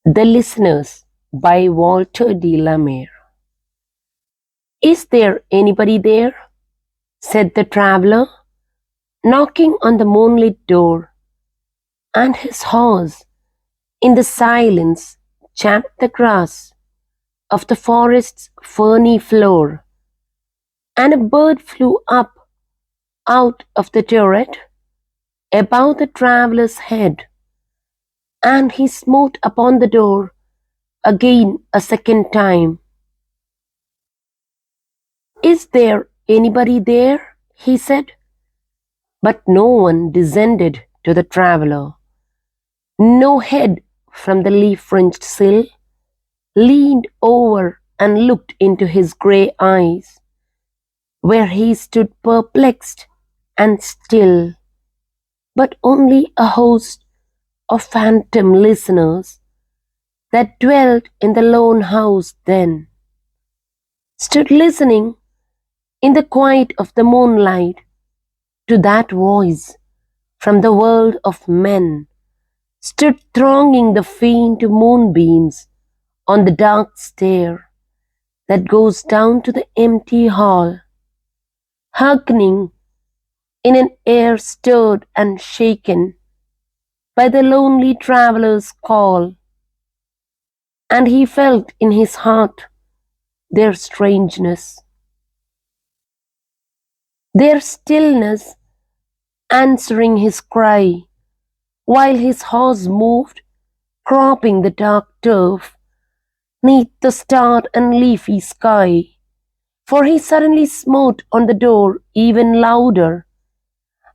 The Listeners by Walter de la Mare. Is there anybody there? Said the traveller, knocking on the moonlit door, and his horse, in the silence, champed the grass of the forest's ferny floor, and a bird flew up out of the turret above the traveller's head, and he smote upon the door again a second time. Is there anybody there? He said, but no one descended to the traveller. No head from the leaf-fringed sill leaned over and looked into his grey eyes, where he stood perplexed and still, but only a host of phantom listeners that dwelt in the lone house then, stood listening in the quiet of the moonlight to that voice from the world of men, stood thronging the faint moonbeams on the dark stair that goes down to the empty hall, hearkening in an air stirred and shaken by the lonely traveller's call, and he felt in his heart their strangeness, their stillness answering his cry, while his horse moved, cropping the dark turf neath the starred and leafy sky, for he suddenly smote on the door even louder,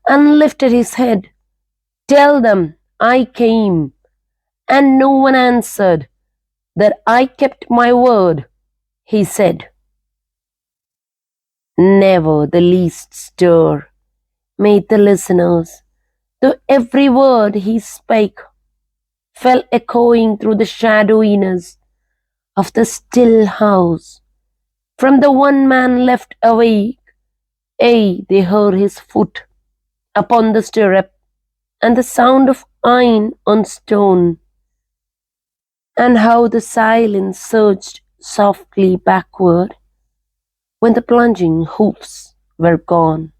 and lifted his head. Tell them I came, and no one answered, that I kept my word, he said. Never the least stir made the listeners, though every word he spake fell echoing through the shadowiness of the still house. From the one man left awake, aye, they heard his foot upon the stirrup, and the sound of iron on stone, and how the silence surged softly backward when the plunging hoofs were gone.